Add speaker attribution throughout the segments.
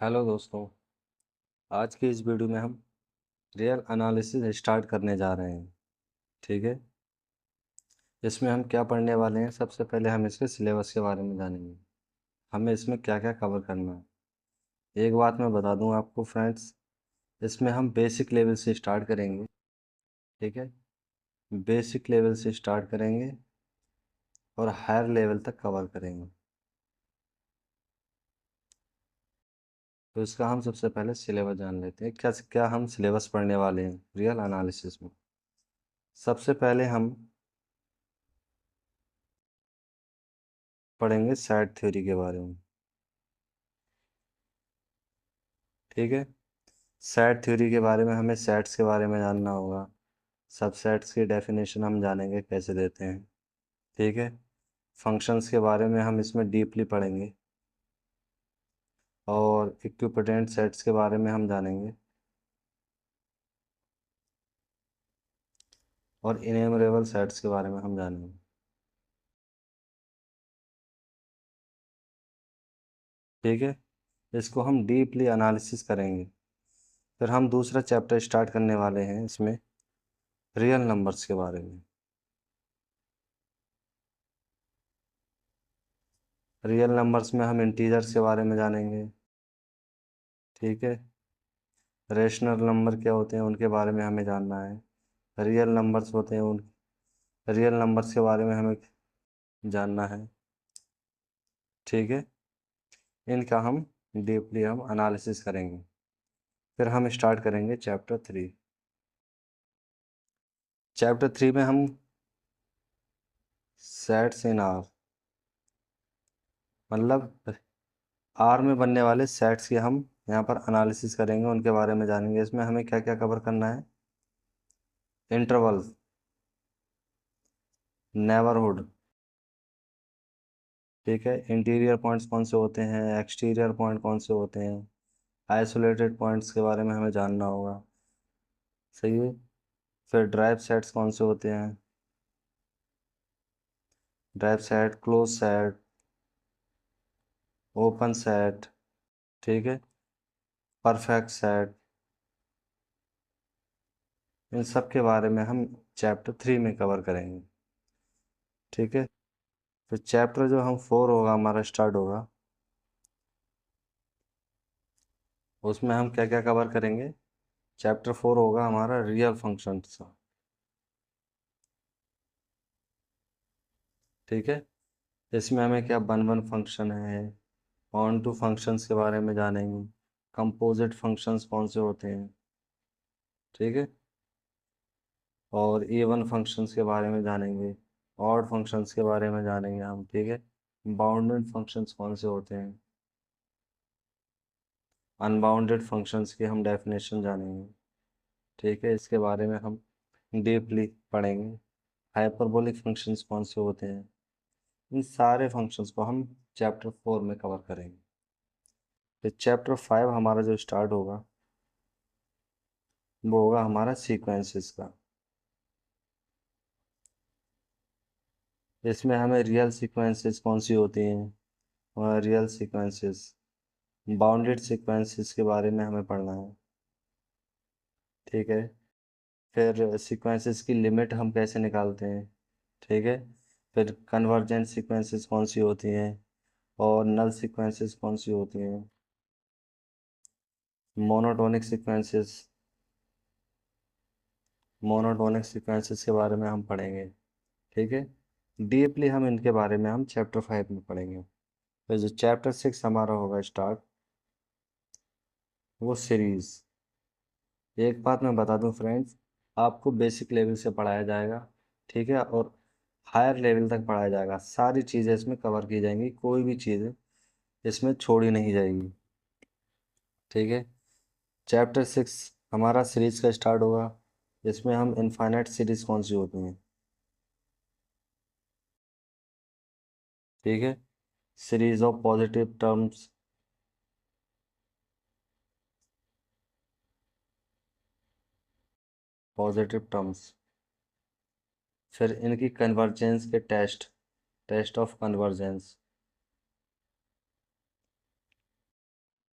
Speaker 1: Hello दोस्तों। आज की इस वीडियो में हम रियल एनालिसिस स्टार्ट करने जा रहे हैं। ठीक है। इसमें हम क्या पढ़ने वाले हैं, सबसे पहले हम इसके सिलेबस के बारे में जानेंगे। हमें इसमें क्या क्या कवर करना है। एक बात मैं बता दूं आपको फ्रेंड्स, इसमें हम बेसिक लेवल से स्टार्ट करेंगे। ठीक है। बेसिक लेवल से स्टार्ट करेंगे और हायर लेवल तक कवर करेंगे। तो इसका हम सबसे पहले सिलेबस जान लेते हैं। क्या क्या हम सिलेबस पढ़ने वाले हैं रियल एनालिसिस में। सबसे पहले हम पढ़ेंगे सेट थ्योरी के बारे में। ठीक है। सेट थ्योरी के बारे में हमें सेट्स के बारे में जानना होगा। सबसेट्स की डेफिनेशन हम जानेंगे कैसे देते हैं। ठीक है। फंक्शंस के बारे में हम इसमें डीपली पढ़ेंगे और इक्विपोटेंट सेट्स के बारे में हम जानेंगे और इन्यूमरेबल सेट्स के बारे में हम जानेंगे। ठीक है। इसको हम डीपली एनालिसिस करेंगे। फिर हम दूसरा चैप्टर स्टार्ट करने वाले हैं इसमें रियल नंबर्स के बारे में। रियल नंबर्स में हम इंटीजर्स के बारे में जानेंगे। ठीक है। रेशनल नंबर क्या होते हैं उनके बारे में हमें जानना है। रियल नंबर्स होते हैं उन रियल नंबर्स के बारे में हमें जानना है। ठीक है। इनका हम डीपली हम एनालिसिस करेंगे। फिर हम स्टार्ट करेंगे चैप्टर 3। चैप्टर 3 में हम सेट्स इन आर, मतलब आर में बनने वाले सेट्स की हम यहाँ पर एनालिसिस करेंगे, उनके बारे में जानेंगे। इसमें हमें क्या क्या कवर करना है। Interval, neighbourhood. ठीक है। इंटीरियर पॉइंट्स कौन से होते हैं, एक्सटीरियर पॉइंट कौन से होते हैं, आइसोलेटेड पॉइंट्स के बारे में हमें जानना होगा। सही है। फिर ड्राइव सेट्स कौन से होते हैं, drive set, close set, open set. ठीक है। Perfect set. इन सब के बारे में हम चैप्टर 3 में कवर करेंगे। ठीक है। फिर चैप्टर जो हम 4 होगा हमारा स्टार्ट होगा, उसमें हम क्या क्या कवर करेंगे। चैप्टर 4 होगा हमारा रियल फंक्शंस का। ठीक है। इसमें हमें क्या वन वन फंक्शन है, ऑन टू फंक्शंस के बारे में जानेंगे। कंपोजिट फंक्शंस कौन से होते हैं। ठीक है। और इवन फंक्शंस के बारे में जानेंगे, ऑड फंक्शंस के बारे में जानेंगे हम। ठीक है। बाउंडेड फंक्शंस कौन से होते हैं, अनबाउंडेड फंक्शंस की हम डेफिनेशन जानेंगे। ठीक है। इसके बारे में हम डीपली पढ़ेंगे। हाइपरबोलिक फंक्शंस कौन से होते हैं, इन सारे फंक्शंस को हम चैप्टर 4 में कवर करेंगे। फिर चैप्टर 5 हमारा जो स्टार्ट होगा वो होगा हमारा सीक्वेंसेस का। इसमें हमें रियल सीक्वेंसेस कौन सी होती हैं और रियल सीक्वेंसेस, बाउंडेड सीक्वेंसेस के बारे में हमें पढ़ना है। ठीक है। फिर सीक्वेंसेस की लिमिट हम कैसे निकालते हैं। ठीक है। फिर कन्वर्जेंट सीक्वेंसेस कौन सी होती हैं और नल सीक्वेंसेस कौन सी होती हैं, मोनोटोनिक सीक्वेंसेस, मोनोटोनिक सीक्वेंसेस के बारे में हम पढ़ेंगे। ठीक है। डीपली हम इनके बारे में हम चैप्टर 5 में पढ़ेंगे। फिर जो चैप्टर 6 हमारा होगा स्टार्ट, वो सीरीज। एक बात मैं बता दूं फ्रेंड्स, आपको बेसिक लेवल से पढ़ाया जाएगा। ठीक है। और हायर लेवल तक पढ़ाया जाएगा। सारी चीज़ें इसमें कवर की जाएंगी, कोई भी चीज़ इसमें छोड़ी नहीं जाएगी। ठीक है। चैप्टर 6 हमारा सीरीज का स्टार्ट होगा। इसमें हम इनफाइनाइट सीरीज कौन सी होती हैं। ठीक है। Series of positive terms, positive terms. फिर इनकी कन्वर्जेंस के टेस्ट, टेस्ट ऑफ कन्वर्जेंस।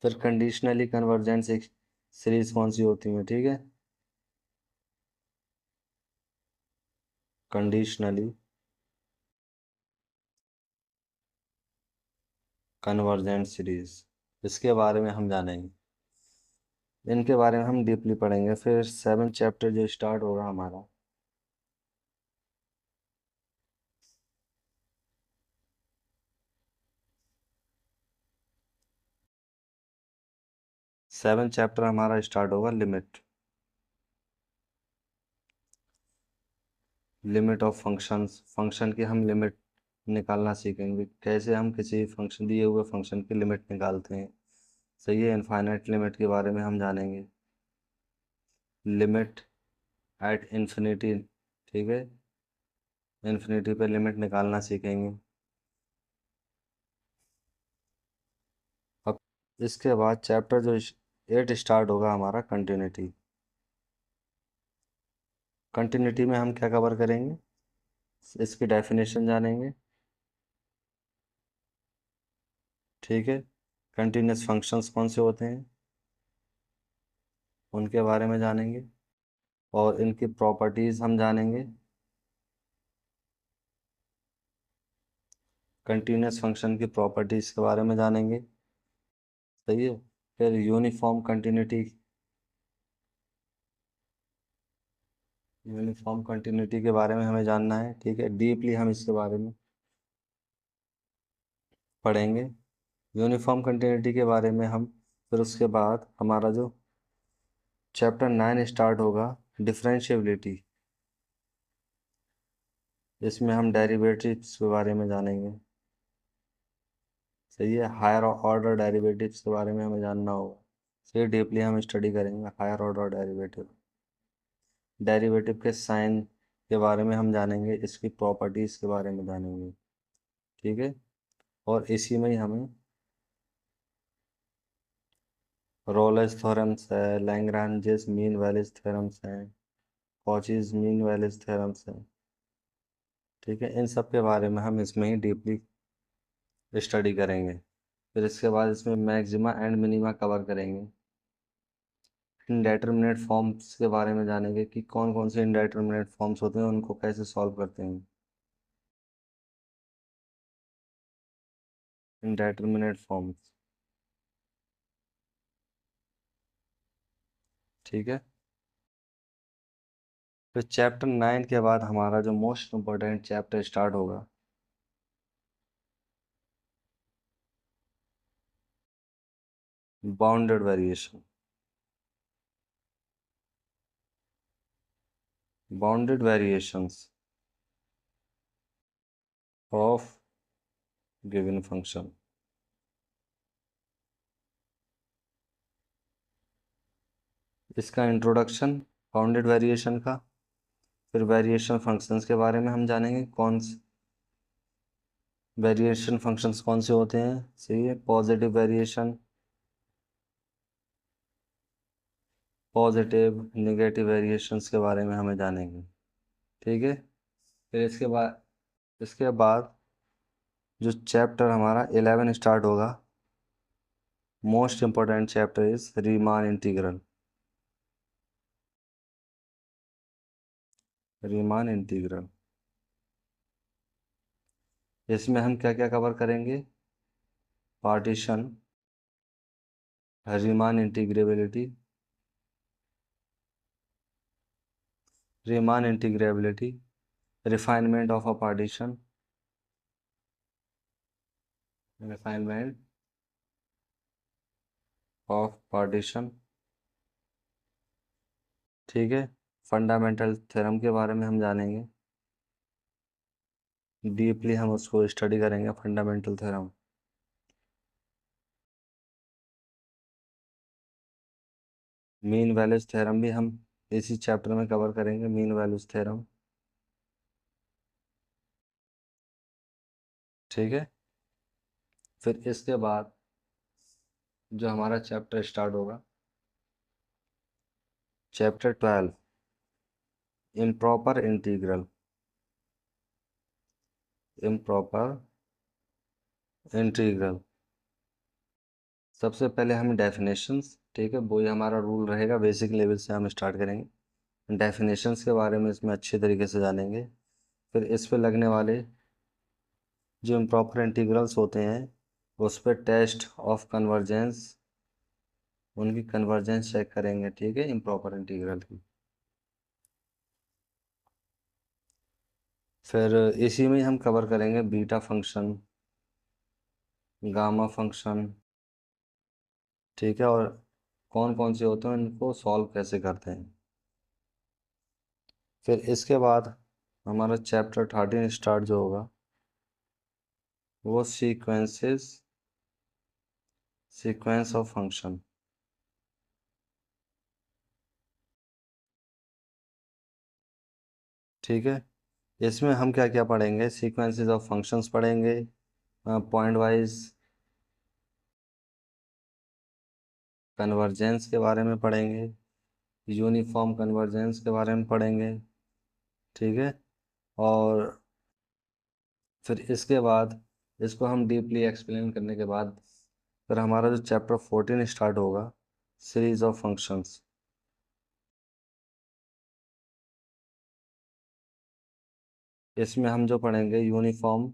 Speaker 1: फिर कंडीशनली कन्वर्जेंट सीरीज कौन सी होती है, ठीक है। कंडीशनली कन्वर्जेंट सीरीज, इसके बारे में हम जानेंगे, इनके बारे में हम डीपली पढ़ेंगे। फिर 7th चैप्टर जो स्टार्ट होगा हमारा, सेवन चैप्टर हमारा स्टार्ट होगा limit, limit of functions, function की हम लिमिट निकालना सीखेंगे, कैसे हम किसी फंक्शन, दिए हुए फंक्शन की लिमिट निकालते हैं। सही है। इनफाइनाइट लिमिट के बारे में हम जानेंगे, लिमिट एट इन्फिनिटी, ठीक है, इन्फिनिटी पे लिमिट निकालना सीखेंगे। अब इसके बाद चैप्टर जो 8 स्टार्ट होगा हमारा, कंटिन्यूटी। कंटिन्यूटी में हम क्या कवर करेंगे, इसकी डेफिनेशन जानेंगे, ठीक है। कंटिन्यूस फंक्शंस कौन से होते हैं उनके बारे में जानेंगे, और इनकी प्रॉपर्टीज़ हम जानेंगे। कंटिन्यूस फंक्शन की प्रॉपर्टीज़ के बारे में जानेंगे, सही है। फिर यूनिफॉर्म कंटिन्यूटी, यूनिफॉर्म कंटिन्यूटी के बारे में हमें जानना है, ठीक है। डीपली हम इसके बारे में पढ़ेंगे, यूनिफॉर्म कंटिन्यूटी के बारे में हम। फिर उसके बाद हमारा जो चैप्टर 9 स्टार्ट होगा, डिफरेंशिएबिलिटी, इसमें हम डेरिवेटिव्स के बारे में जानेंगे, सही है। हायर ऑर्डर डेरिवेटिव्स के बारे में हमें जानना होगा, सही, डीपली हम स्टडी करेंगे हायर ऑर्डर डेरिवेटिव, डेरिवेटिव के साइन के बारे में हम जानेंगे, इसकी प्रॉपर्टीज़ के बारे में जानेंगे, ठीक है। और इसी में ही हमें रोलेस थ्योरम्स है, लैग्रांजेस मीन वैल्यूज थ्योरम्स हैं, कॉचीज मीन वैल्यूज थ्योरम्स हैं, ठीक है। इन सब के बारे में हम इसमें ही डीपली स्टडी करेंगे। फिर इसके बाद इसमें मैक्सिमा एंड मिनिमा कवर करेंगे। इंडेटर्मिनेट फॉर्म्स के बारे में जानेंगे कि कौन कौन से इंडेटर्मिनेट फॉर्म्स होते हैं, उनको कैसे सॉल्व करते हैं। इंडेटर्मिनेट फॉर्म्स, ठीक है। फिर चैप्टर 9 के बाद हमारा जो मोस्ट इम्पोर्टेंट चैप्टर स्टार्ट होगा, bounded variation, bounded variations of given function. इसका इंट्रोडक्शन बाउंडेड वेरिएशन का। फिर वेरिएशन फंक्शंस के बारे में हम जानेंगे, कौन से वेरिएशन फंक्शंस कौन से होते हैं, सही है। Positive variation, positive negative variations के बारे में हमें जानेंगे, ठीक है। फिर इसके बाद जो चैप्टर हमारा 11 स्टार्ट होगा, most important chapter is Riemann integral, Riemann integral. इसमें हम क्या क्या कवर करेंगे, partition, Riemann integrability, Riemann integrability, refinement of a partition, refinement of partition, ठीक है। फंडामेंटल थ्योरम के बारे में हम जानेंगे, डीपली हम उसको स्टडी करेंगे, fundamental theorem. Mean values theorem भी हम इसी चैप्टर में कवर करेंगे, मीन वैल्यूज थ्योरम, ठीक है। फिर इसके बाद जो हमारा चैप्टर स्टार्ट होगा, chapter 12, improper integral, improper integral. सबसे पहले हम डेफिनेशंस, ठीक है, वही हमारा रूल रहेगा, बेसिक लेवल से हम स्टार्ट करेंगे। डेफिनेशंस के बारे में इसमें अच्छे तरीके से जानेंगे। फिर इस पे लगने वाले जो इम्प्रॉपर इंटीग्रल्स होते हैं उस पर टेस्ट ऑफ कन्वर्जेंस, उनकी कन्वर्जेंस चेक करेंगे, ठीक है, इम्प्रॉपर इंटीग्रल की। फिर इसी में हम कवर करेंगे बीटा फंक्शन, गामा फंक्शन, ठीक है, और कौन कौन से होते हैं इनको सॉल्व कैसे करते हैं। फिर इसके बाद हमारा चैप्टर 13 स्टार्ट जो होगा वो सीक्वेंस ऑफ फंक्शन, ठीक है। इसमें हम क्या क्या पढ़ेंगे, सीक्वेंसेस ऑफ फंक्शंस पढ़ेंगे, पॉइंट वाइज कन्वर्जेंस के बारे में पढ़ेंगे, यूनिफॉर्म कन्वर्जेंस के बारे में पढ़ेंगे, ठीक है। और फिर इसके बाद इसको हम डीपली एक्सप्लेन करने के बाद फिर हमारा जो चैप्टर 14 स्टार्ट होगा, सीरीज ऑफ फंक्शंस। इसमें हम जो पढ़ेंगे यूनिफॉर्म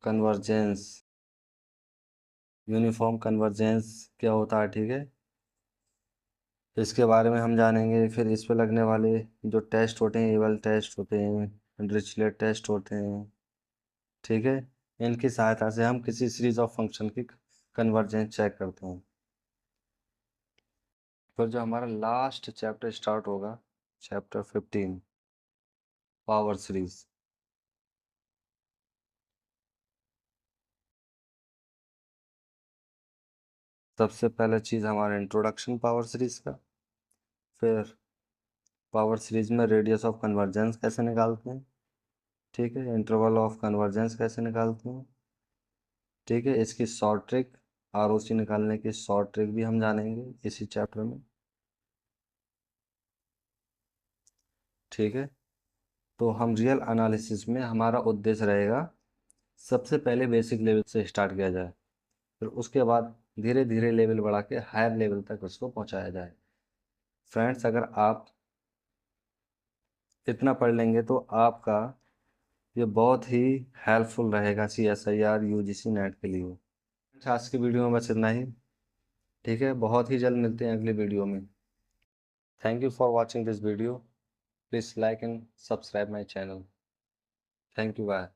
Speaker 1: कन्वर्जेंस, यूनिफॉर्म कन्वर्जेंस क्या होता है, ठीक है, इसके बारे में हम जानेंगे। फिर इस पे लगने वाले जो टेस्ट होते हैं, एबल टेस्ट होते हैं, डिरिचलेट टेस्ट होते हैं, ठीक है, इनकी सहायता से हम किसी सीरीज ऑफ फंक्शन की कन्वर्जेंस चेक करते हैं। फिर जो हमारा लास्ट चैप्टर स्टार्ट होगा, चैप्टर 15, पावर सीरीज। सबसे पहला चीज़ हमारा इंट्रोडक्शन पावर सीरीज का। फिर पावर सीरीज में रेडियस ऑफ कन्वर्जेंस कैसे निकालते हैं, ठीक है, इंटरवल ऑफ कन्वर्जेंस कैसे निकालते हैं, ठीक है, इसकी शॉर्ट ट्रिक, आरओसी निकालने की शॉर्ट ट्रिक भी हम जानेंगे इसी चैप्टर में, ठीक है। तो हम रियल एनालिसिस में हमारा उद्देश्य रहेगा सबसे पहले बेसिक लेवल से स्टार्ट किया जाए, फिर उसके बाद धीरे धीरे लेवल बढ़ा के हायर लेवल तक उसको पहुंचाया जाए। फ्रेंड्स, अगर आप इतना पढ़ लेंगे तो आपका ये बहुत ही हेल्पफुल रहेगा CSIR UGC नेट के लिए। आज की वीडियो में बस इतना ही, ठीक है, बहुत ही जल्द मिलते हैं अगली वीडियो में। Thank you for watching this video, please like and subscribe my channel. Thank you, bye.